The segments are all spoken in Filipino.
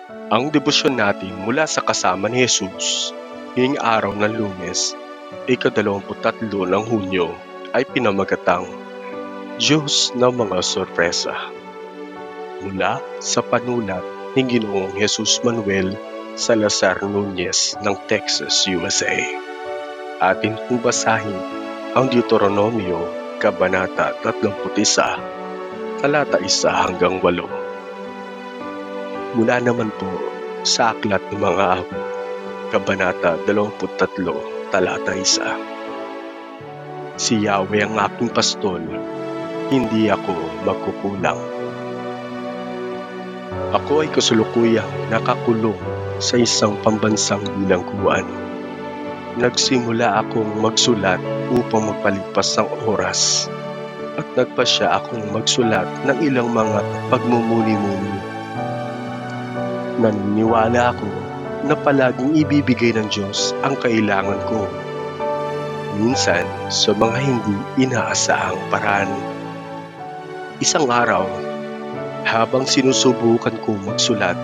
Ang debosyon natin mula sa kasama ni Jesus ngayong araw ng Lunes, ika-23 ng Hunyo ay pinamagatang Diyos ng mga sorpresa. Mula sa panulat ni Ginoong Jesus Manuel Salazar Nunez ng Texas, USA. Atin pong basahin ang Deuteronomio, Kabanata 31, talata 1 hanggang 8. Mula naman po sa Aklat ng mga Awit, Kabanata 23, talata 1. Si Yahweh ang aking pastol, hindi ako magkukulang. Ako ay kasulukuyang nakakulong sa isang pambansang bilangguan. Nagsimula akong magsulat upang magpalipas ng oras at nagpasya akong magsulat ng ilang mga pagmumuni-muni. Naniniwala ako na palaging ibibigay ng Diyos ang kailangan ko, minsan sa mga hindi inaasahang paraan. Isang araw, habang sinusubukan kong magsulat,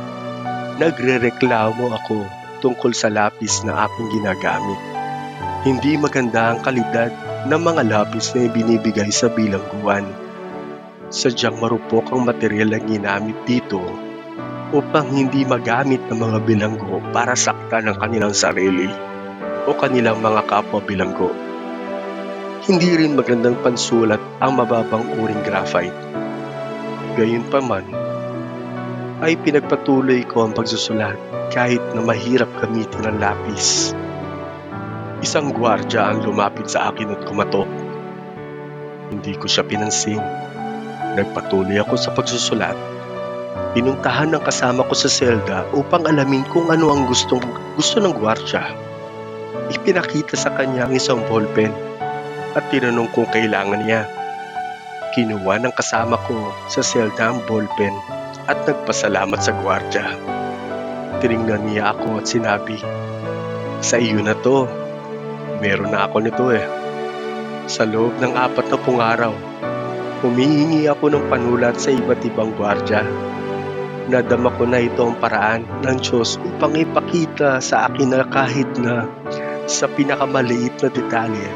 nagrereklamo ako tungkol sa lapis na aking ginagamit. Hindi maganda ang kalidad ng mga lapis na ibinibigay sa bilangguan. Sadyang marupok ang materyal na ginamit dito upang hindi magamit ng mga bilanggo para saktan ang kanilang sarili o kanilang mga kapwa bilanggo. Hindi rin magandang pansulat ang mababang uring graphite. Gayunpaman, ay pinagpatuloy ko ang pagsusulat kahit na mahirap gamitin ang lapis. Isang gwardya ang lumapit sa akin at kumatok. Hindi ko siya pinansin. Nagpatuloy ako sa pagsusulat. Pinuntahan ng kasama ko sa selda upang alamin kung ano ang gusto ng gwardya. Ipinakita sa kanya ang isang ballpen at tinanong kung kailangan niya. Kinuha ng kasama ko sa selda ang ballpen at nagpasalamat sa gwardya. Tiningnan niya ako at sinabi, "Sa iyo na to. Meron na ako nito eh." Sa loob ng 40 araw, humihingi ako ng panulat sa iba't ibang gwardya. Nadama ko na ito ang paraan ng Diyos upang ipakita sa akin na kahit na sa pinakamaliit na detalye,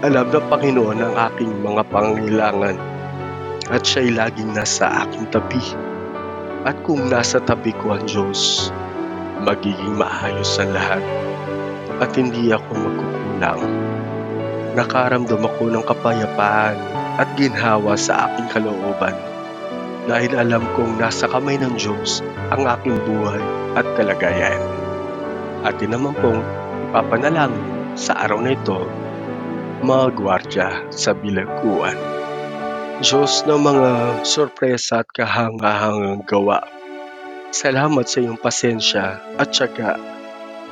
alam ng Panginoon ang aking mga pangangailangan at siya'y laging nasa aking tabi. At kung nasa tabi ko ang Diyos, magiging maayos ang lahat at hindi ako magkukulang. Nakaramdam ako ng kapayapaan at ginhawa sa aking kalooban dahil alam kong nasa kamay ng Diyos ang aking buhay at kalagayan. Atin naman pong ipapanalangin sa araw na ito, mga gwardya sa bilangguan. Diyos ng mga sorpresa at kahanga-hangang gawa, salamat sa iyong pasensya at tiyaga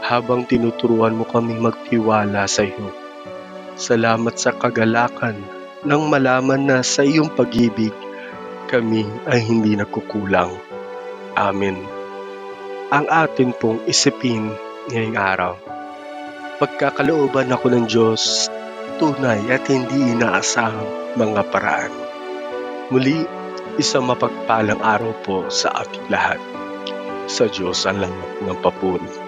habang tinuturuan mo kaming magtiwala sa iyo. Salamat sa kagalakan nang malaman na sa iyong pag-ibig kami ay hindi nagkukulang. Amen. Ang atin pong isipin ngayong araw, pagkakalooban ako ng Diyos, tunay at hindi inaasahang mga paraan. Muli, isang mapagpalang araw po sa ating lahat. Sa Diyos ang lahat ng papuri.